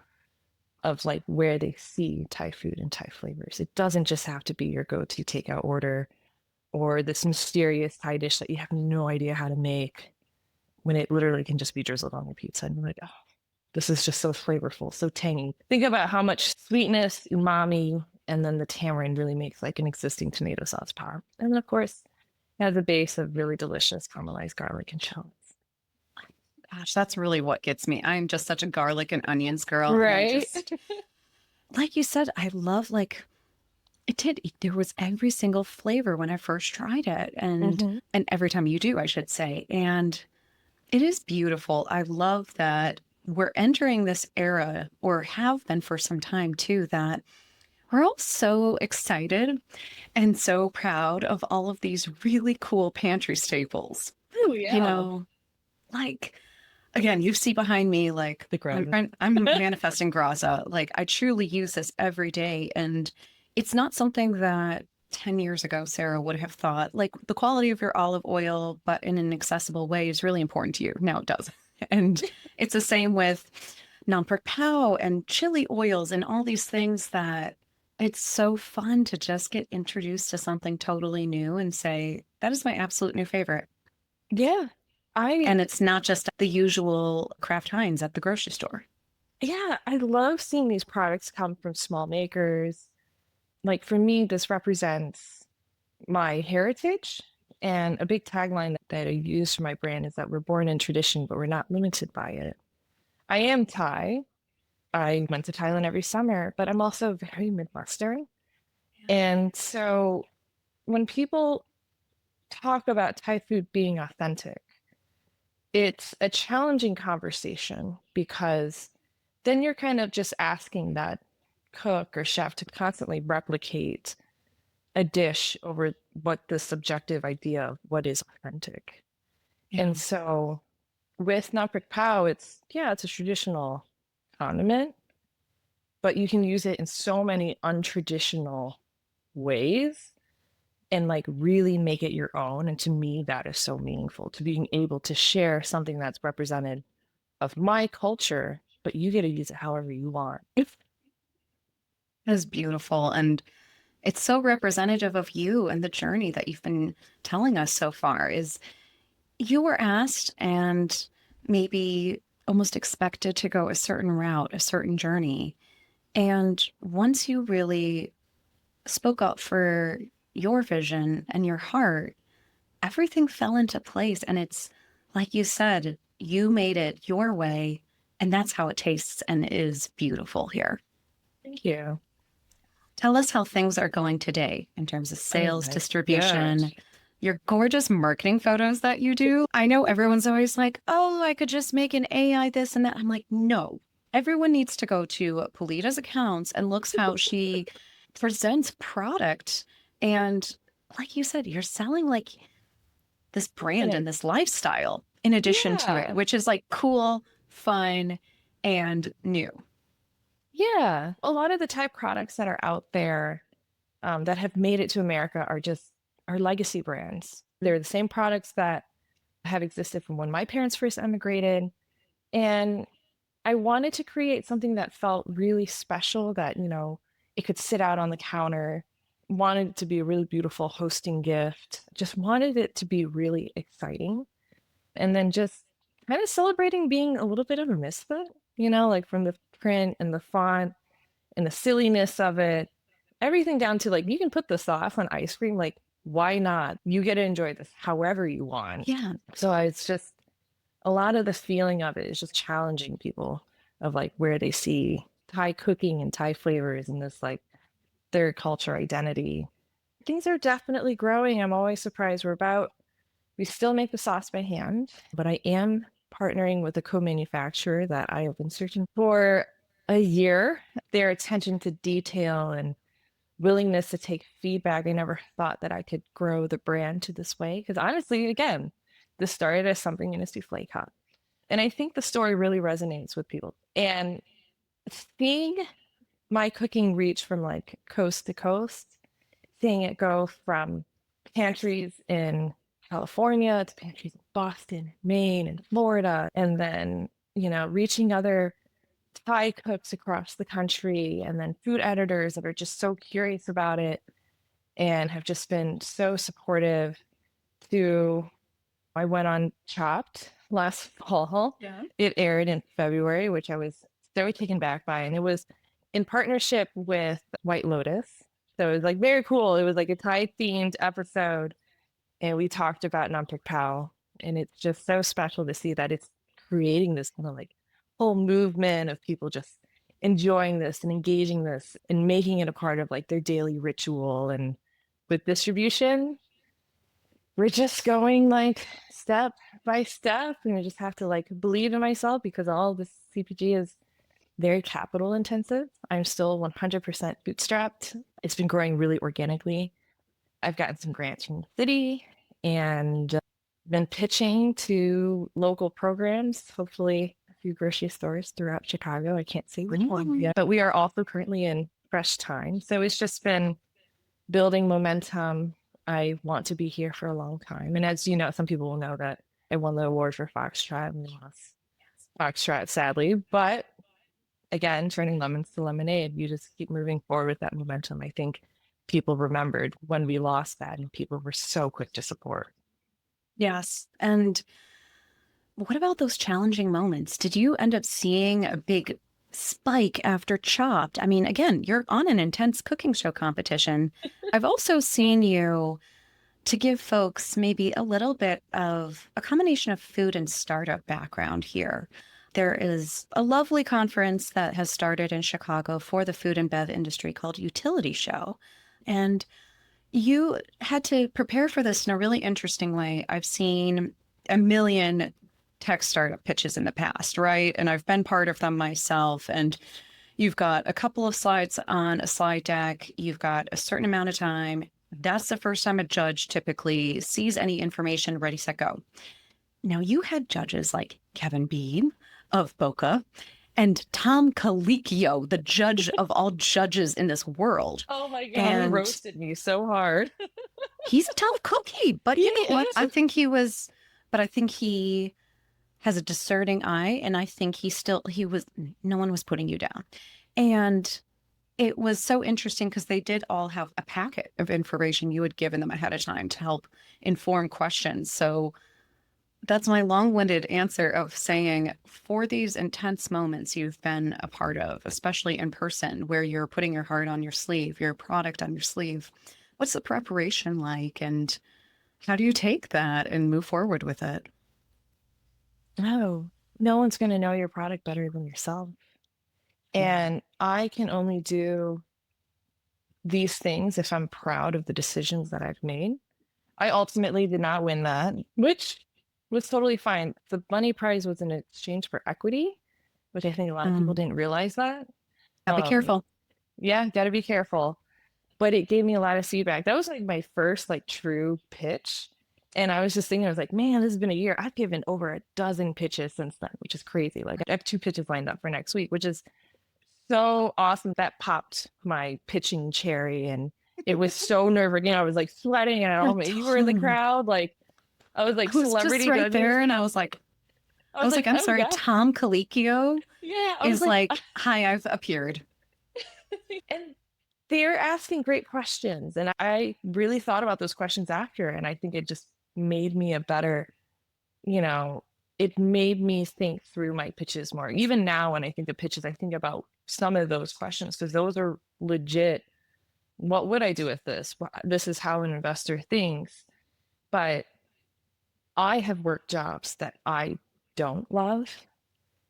of like where they see Thai food and Thai flavors. It doesn't just have to be your go-to takeout order or this mysterious Thai dish that you have no idea how to make, when it literally can just be drizzled on your pizza. And you're like, oh, this is just so flavorful, so tangy. Think about how much sweetness, umami, and then the tamarind really makes like an existing tomato sauce pop. And then, of course, it has a base of really delicious caramelized garlic and shallots. gosh, that's really what gets me. I'm just such a garlic and onions girl. And Right. like you said, I love there was every single flavor when I first tried it. And every time you do, I should say. And it is beautiful. I love that we're entering this era, or have been for some time too, that we're all so excited and so proud of all of these really cool pantry staples. Oh, yeah. Like, again, you see behind me, like, The ground. I'm manifesting Graza. Like, I truly use this every day. And it's not something that 10 years ago, Sarah would have thought, like, the quality of your olive oil, but in an accessible way, is really important to you. Now it does. And it's the same with Nam Prik Pao and chili oils and all these things, that it's so fun to just get introduced to something totally new and say, that is my absolute new favorite. Yeah. And it's not just the usual Kraft Heinz at the grocery store. Yeah, I love seeing these products come from small makers. Like for me, this represents my heritage. And a big tagline that I use for my brand is that we're born in tradition, but we're not limited by it. I am Thai. I went to Thailand every summer, but I'm also very Midwestern. And so when people talk about Thai food being authentic, it's a challenging conversation because then you're kind of just asking that cook or chef to constantly replicate a dish over what the subjective idea of what is authentic. Yeah. And so with Nam Prik Pao, it's a traditional condiment, but you can use it in so many untraditional ways and like really make it your own. And to me, that is so meaningful to being able to share something that's represented of my culture, but you get to use it however you want. That is beautiful. And it's so representative of you and the journey that you've been telling us so far is you were asked and maybe almost expected to go a certain route, a certain journey. And once you really spoke up for your vision and your heart, everything fell into place. And it's like you said, you made it your way. And that's how it tastes and is beautiful here. Thank you. Tell us how things are going today in terms of Oh sales, my gosh. distribution, your gorgeous marketing photos that you do. I know everyone's always like, oh, I could just make an AI this and that. I'm like, no, everyone needs to go to Palita's accounts and looks how she presents product. And like you said, you're selling like this brand and this lifestyle in addition to it, Yeah. which is like cool, fun, and new. Yeah. A lot of the type products that are out there that have made it to America are legacy brands. They're the same products that have existed from when my parents first emigrated. And I wanted to create something that felt really special, that, it could sit out on the counter, wanted it to be a really beautiful hosting gift, just wanted it to be really exciting. And then just kind of celebrating being a little bit of a misfit, like from the print and the font and the silliness of it, everything down to like, you can put the sauce on ice cream. Like, why not? You get to enjoy this however you want. Yeah. So it's just a lot of the feeling of it is just challenging people of like where they see Thai cooking and Thai flavors and this like their culture identity. Things are definitely growing. I'm always surprised. We still make the sauce by hand, but I am partnering with a co-manufacturer that I have been searching for a year. Their attention to detail and willingness to take feedback. I never thought that I could grow the brand to this way. Because honestly, again, this started as something in a souffle cup. And I think the story really resonates with people. And seeing my cooking reach from like coast to coast, seeing it go from pantries in California to pantries in Boston, Maine, and Florida, and then, reaching other Thai cooks across the country, and then food editors that are just so curious about it and have just been so supportive. To I went on Chopped last fall. Yeah. It aired in February, which I was very taken back by, and it was in partnership with White Lotus. So it was like very cool. It was like a Thai themed episode, and we talked about Nam Prik Pao, and it's just so special to see that it's creating this kind of like whole movement of people just enjoying this and engaging this and making it a part of like their daily ritual. And with distribution, we're just going like step by step, and I just have to like believe in myself because all this CPG is very capital intensive. I'm still 100% bootstrapped. It's been growing really organically. I've gotten some grants from the city and been pitching to local programs, hopefully a few grocery stores throughout Chicago. I can't say which one yet, but we are also currently in fresh time. So it's just been building momentum. I want to be here for a long time. And as you know, some people will know that I won the award for Foxtrot and lost Foxtrot, sadly. But again, turning lemons to lemonade, you just keep moving forward with that momentum. I think people remembered when we lost that, and people were so quick to support. Yes. And what about those challenging moments? Did you end up seeing a big spike after Chopped? I mean, again, you're on an intense cooking show competition. I've also seen you to give folks maybe a little bit of a combination of food and startup background here. there is a lovely conference that has started in Chicago for the food and bev industry called Utility Show. And you had to prepare for this in a really interesting way. I've seen a million tech startup pitches in the past, right? And I've been part of them myself. And you've got a couple of slides on a slide deck, you've got a certain amount of time. That's the first time a judge typically sees any information, ready, set, go. Now, you had judges like Kevin Bean of Boca and Tom Colicchio, the judge of all judges in this world. Oh my God, he And roasted me so hard. he's a tough cookie, but He you know what? is. I think he has a discerning eye, and I think no one was putting you down. And it was so interesting because they did all have a packet of information you had given them ahead of time to help inform questions. So that's my long-winded answer of saying for these intense moments you've been a part of, especially in person, where you're putting your heart on your sleeve, your product on your sleeve, what's the preparation like, and how do you take that and move forward with it? No, no one's going to know your product better than yourself. Yeah. And I can only do these things if I'm proud of the decisions that I've made. I ultimately did not win that, which was totally fine. The money prize was in exchange for equity, which I think a lot of people Um, didn't realize that. be Um, careful. yeah, got to be careful. But it gave me a lot of feedback. That was like my first like true pitch. And I was just thinking, I was like, man, this has been a year. I've given over a dozen pitches since then, which is crazy. Like I have 2 pitches lined up for next week, which is so awesome. That popped my pitching cherry. And it was so nerve-wracking. I was like sweating and all, you were in the crowd. Like I was like I was just celebrity right judges. there, and I was like, I'm Oh sorry, God. Tom Colicchio Yeah. I was is like, like, hi, I've appeared. and they're asking great questions. And I really thought about those questions after. And I think it just made me a better, you know, it made me think through my pitches more. Even now, when I think of pitches, I think about some of those questions because those are legit. What would I do with this? This is how an investor thinks. But I have worked jobs that I don't love.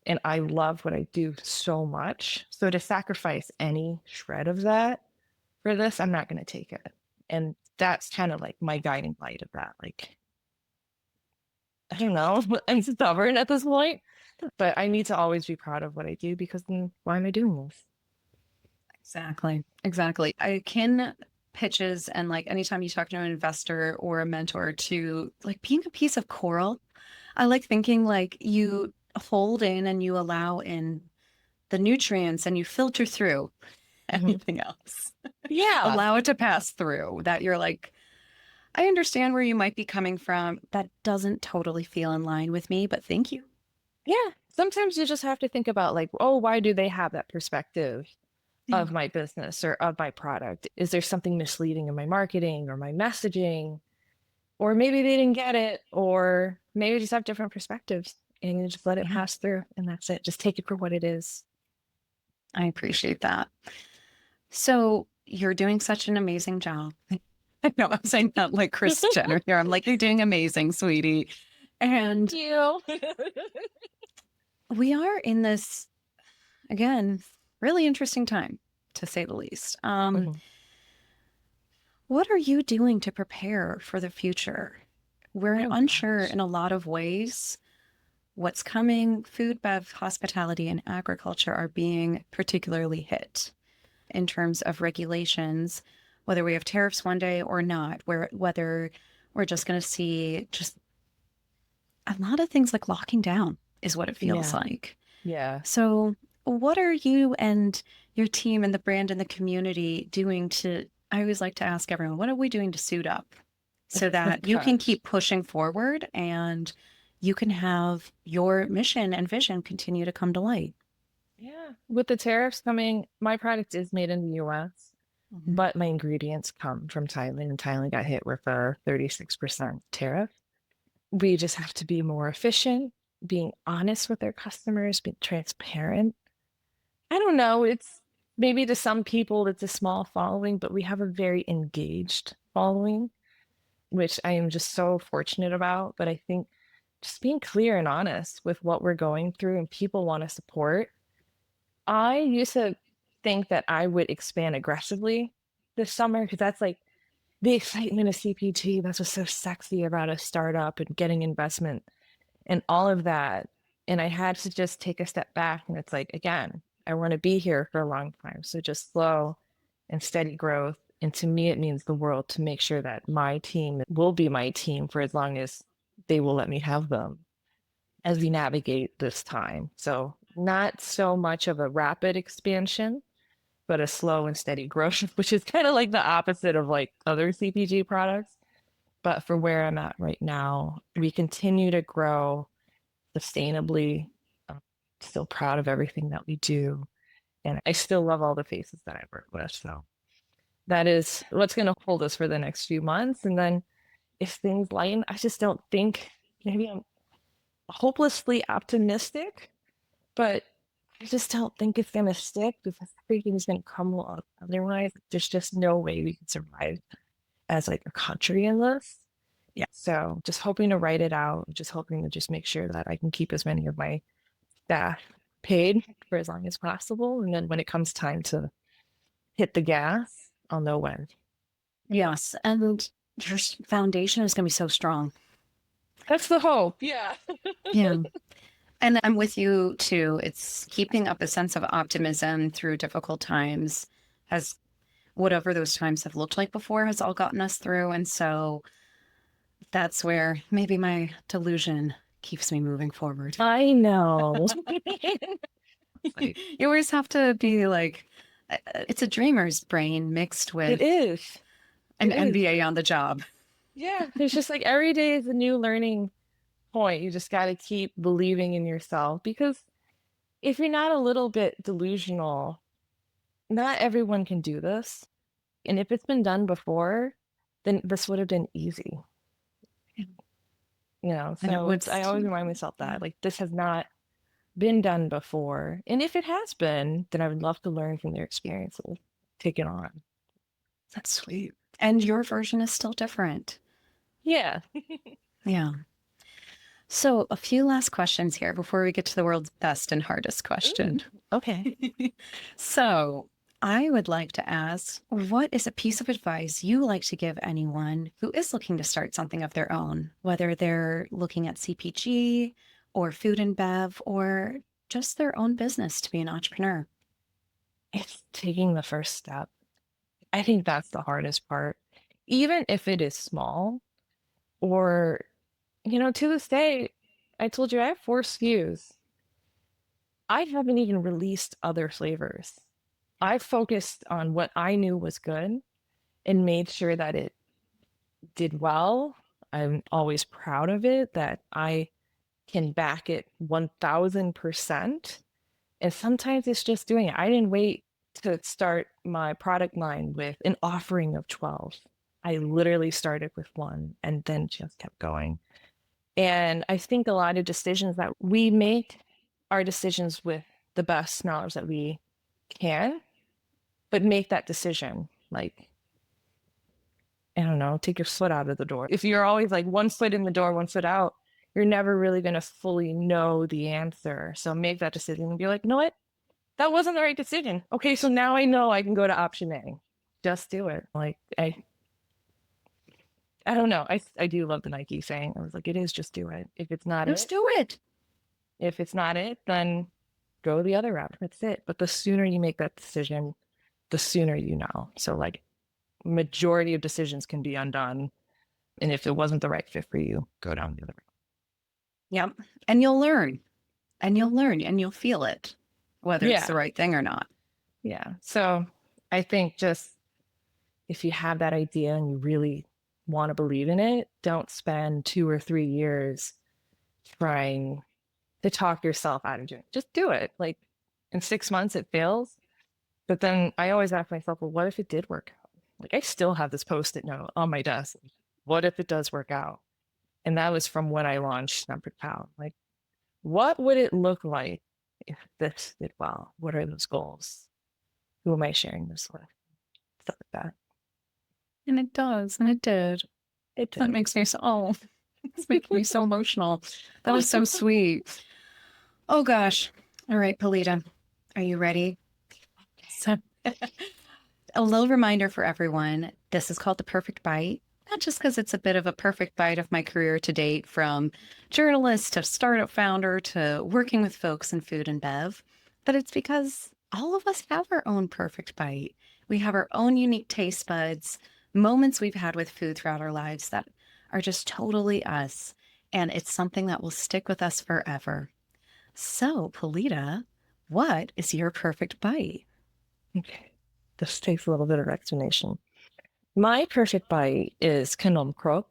And I love what I do so much. So to sacrifice any shred of that for this, I'm not going to take it. And that's kind of like my guiding light of that. Like, I don't know, I'm stubborn at this point, but I need to always be proud of what I do because then why am I doing this? Exactly. Exactly. I can pitches and like anytime you talk to an investor or a mentor to like being a piece of coral, I like thinking like you hold in and you allow in the nutrients and you filter through Mhm. anything else. Yeah. Allow it to pass through. That you're like, I understand where you might be coming from. That doesn't totally feel in line with me, but thank you. Yeah. Sometimes you just have to think about like, oh, why do they have that perspective Yeah. of my business or of my product? Is there something misleading in my marketing or my messaging? Or maybe they didn't get it, or maybe we just have different perspectives and you just let it Yeah. pass through and that's it. Just take it for what it is. I appreciate that. So you're doing such an amazing job. I know I'm saying that like Chris Jenner here. I'm like, you're doing amazing, sweetie. And Thank you. we are in this, again, really interesting time, to say the least. Mhm. What are you doing to prepare for the future? We're Oh unsure gosh. in a lot of ways. What's coming, food, bev, hospitality, and agriculture are being particularly hit in terms of regulations, whether we have tariffs one day or not, whether we're just going to see just a lot of things like locking down is what it feels Yeah. like. Yeah. So, what are you and your team and the brand and the community doing to? I always like to ask everyone, what are we doing to suit up so that you can Gosh. keep pushing forward and you can have your mission and vision continue to come to light? Yeah. With the tariffs coming, my product is made in the US, Mhm. but my ingredients come from Thailand, and Thailand got hit with a 36% tariff. We just have to be more efficient, being honest with our customers, being transparent. I don't know. It's maybe to some people it's a small following, but we have a very engaged following, which I am just so fortunate about. But I think just being clear and honest with what we're going through and people want to support. I used to think that I would expand aggressively this summer because that's like the excitement of CPG. That's what's so sexy about a startup and getting investment and all of that. And I had to just take a step back. And it's like, again, I want to be here for a long time. So just slow and steady growth. And to me, it means the world to make sure that my team will be my team for as long as they will let me have them as we navigate this time. So, not so much of a rapid expansion, but a slow and steady growth, which is kind of like the opposite of like other CPG products. But for where I'm at right now, we continue to grow sustainably. I'm still proud of everything that we do. And I still love all the faces that I work with. So that is what's going to hold us for the next few months. And then if things lighten, I just don't think maybe I'm hopelessly optimistic, but I just don't think it's going to stick because everything's going to come along. Otherwise, there's just no way we can survive as like a country in this. Yeah. So just hoping to write it out, just hoping to just make sure that I can keep as many of my staff paid for as long as possible. And then when it comes time to hit the gas, I'll know when. Yes. And your foundation is going to be so strong. That's the hope. Yeah. Yeah. And I'm with you too. It's keeping up a sense of optimism through difficult times, has whatever those times have looked like before has all gotten us through. And so that's where maybe my delusion keeps me moving forward. I know. Like, you always have to be like, it's a dreamer's brain mixed with It is. an It is. MBA on the job. Yeah. It's just like every day is a new learning point. You just got to keep believing in yourself because if you're not a little bit delusional, not everyone can do this. And if it's been done before, then this would have been easy. You know, And it so would, I always remind myself that like this has not been done before. And if it has been, then I would love to learn from their experiences, take it on. that's sweet. And your version is still different. Yeah. Yeah. So, a few last questions here before we get to the world's best and hardest question. Okay. So, I would like to ask, what is a piece of advice you like to give anyone who is looking to start something of their own, whether they're looking at CPG or food and bev or just their own business to be an entrepreneur? It's taking the first step. I think that's the hardest part. Even if it is small, or, you know, to this day, I told you I have 4 SKUs. I haven't even released other flavors. I focused on what I knew was good and made sure that it did well. I'm always proud of it, that I can back it 1000%. And sometimes it's just doing it. I didn't wait to start my product line with an offering of 12. I literally started with one and then just kept going. And I think a lot of decisions that we make are decisions with the best knowledge that we can, but make that decision. Like, I don't know, take your foot out of the door. If you're always like 1 foot in the door, 1 foot out, you're never really going to fully know the answer. So make that decision and be like, you know what? That wasn't the right decision. Okay, so now I know I can go to option A. Just do it. Like I don't know. I do love the Nike saying. I was like, it is just do it. If it's not Just it, do it. if it's not it, then go the other route. That's it. But the sooner you make that decision, the sooner you know. So like majority of decisions can be undone. And if it wasn't the right fit for you, go down the other route. Yep. And you'll learn. And you'll learn and you'll feel it, whether it's the right thing or not. Yeah. So I think just if you have that idea and you really want to believe in it, don't spend 2 or 3 years trying to talk yourself out of doing it. Just do it. Like in 6 months, it fails. But then I always ask myself, well, what if it did work out? Like I still have this Post-it note on my desk. What if it does work out? And that was from when I launched Nam Prik Pao. Like, what would it look like if this did well? What are those goals? Who am I sharing this with? Stuff like that. And it does. And it did. It That did. makes me so, oh, It's making me so emotional. That was so sweet. Oh gosh. All right, Palita, are you ready? So, a little reminder for everyone. This is called The Perfect Bite, not just because it's a bit of a perfect bite of my career to date, from journalist to startup founder to working with folks in food and bev, but it's because all of us have our own perfect bite. We have our own unique taste buds, moments we've had with food throughout our lives that are just totally us. And it's something that will stick with us forever. So, Polita, what is your perfect bite? Okay. This takes a little bit of explanation. My perfect bite is condiments,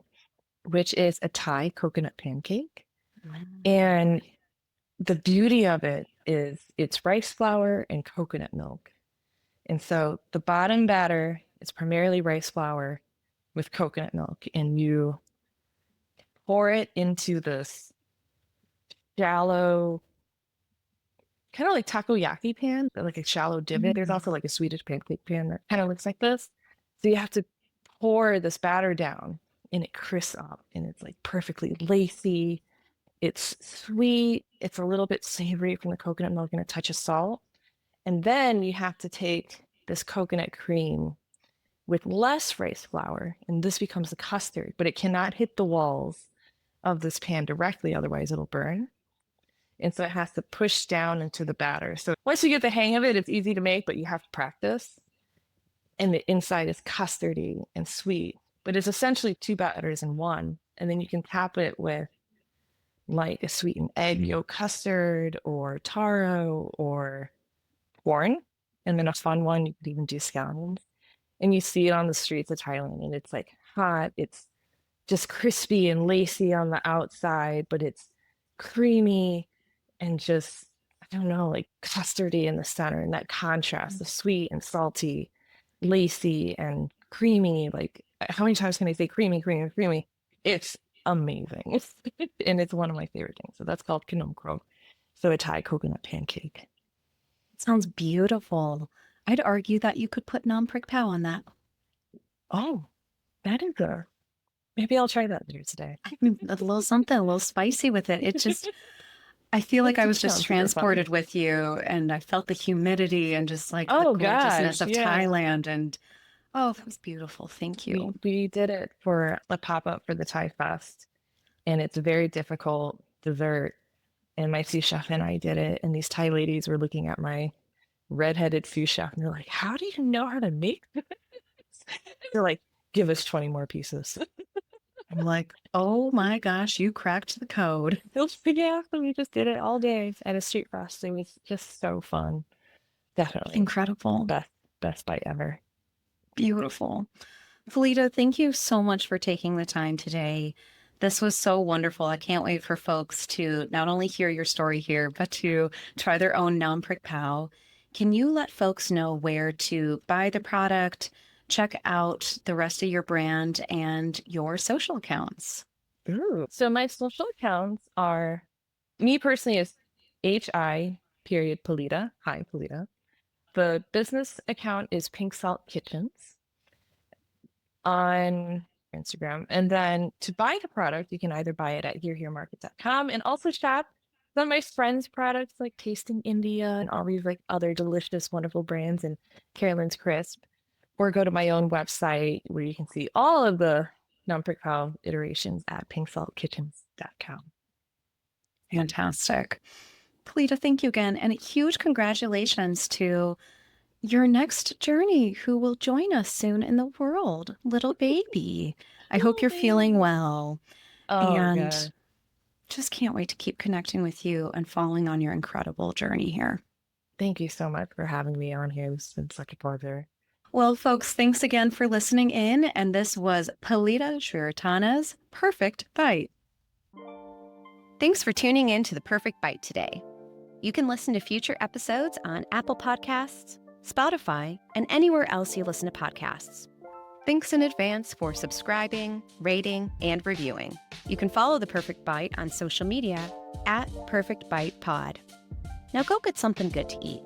which is a Thai coconut pancake. And the beauty of it is it's rice flour and coconut milk. And so the bottom batter is primarily rice flour with coconut milk, and you pour it into this shallow, kind of like takoyaki pan, but like a shallow divot. There's also like a Swedish pancake pan that kind of looks like this. So you have to pour this batter down and it crisps up and it's like perfectly lacy. It's sweet. It's a little bit savory from the coconut milk and a touch of salt. And then you have to take this coconut cream with less rice flour, and this becomes a custard, but it cannot hit the walls of this pan directly, otherwise it'll burn. And so it has to push down into the batter. So once you get the hang of it, it's easy to make, but you have to practice. And the inside is custardy and sweet, but it's essentially two batters in one. And then you can top it with like a sweetened egg yolk custard or taro or corn. And then a fun one, you could even do scallions. And you see it on the streets of Thailand, and it's like hot. It's just crispy and lacy on the outside, but it's creamy and just, I don't know, like custardy in the center. And that contrast, the sweet and salty, lacy and creamy. Like, how many times can I say creamy, creamy, creamy? It's amazing. And it's one of my favorite things. So that's called condiments. So a Thai coconut pancake. It sounds beautiful. I'd argue that you could put Nam Prik Pao on that. Oh, that is a, maybe I'll try that later today. A little something, a little spicy with it. It just, I feel like I was just transported with you, and I felt the humidity and just like the gorgeousness of Thailand. And oh, that was beautiful. Thank you. We did it for a pop-up for the Thai Fest, and it's a very difficult dessert. And my sous chef and I did it, and these Thai ladies were looking at my redheaded sous chef, and they're like, "How do you know how to make this?" They're like, "Give us 20 more pieces." I'm like, oh my gosh, you cracked the code. Yeah, we just did it all day at a street fest. It was just so fun. Definitely. Incredible. Best bite ever. Beautiful. Palita, thank you so much for taking the time today. This was so wonderful. I can't wait for folks to not only hear your story here, but to try their own Nam Prik Pao. Can you let folks know where to buy the product, check out the rest of your brand, and your social accounts? Ooh. So my social accounts are, me personally is HI period Palita. Hi, Palita. The business account is Pink Salt Kitchens on Instagram. And then to buy the product, you can either buy it at hereheremarket.com and also shop some of my friends' products like Tasting India and all these like other delicious, wonderful brands and Carolyn's Crisp, or go to my own website where you can see all of the Nam Prik Pao iterations at pinksaltkitchens.com. Fantastic. Palita, thank you again. And a huge congratulations to your next journey, who will join us soon in the world, little baby. I hope you're feeling well. And just can't wait to keep connecting with you and following on your incredible journey here. Thank you so much for having me on here. It's been such a pleasure. Well, folks, thanks again for listening in. And this was Palita Sriratana's Perfect Bite. Thanks for tuning in to The Perfect Bite today. You can listen to future episodes on Apple Podcasts, Spotify, and anywhere else you listen to podcasts. Thanks in advance for subscribing, rating, and reviewing. You can follow The Perfect Bite on social media at Perfect Bite Pod. Now go get something good to eat.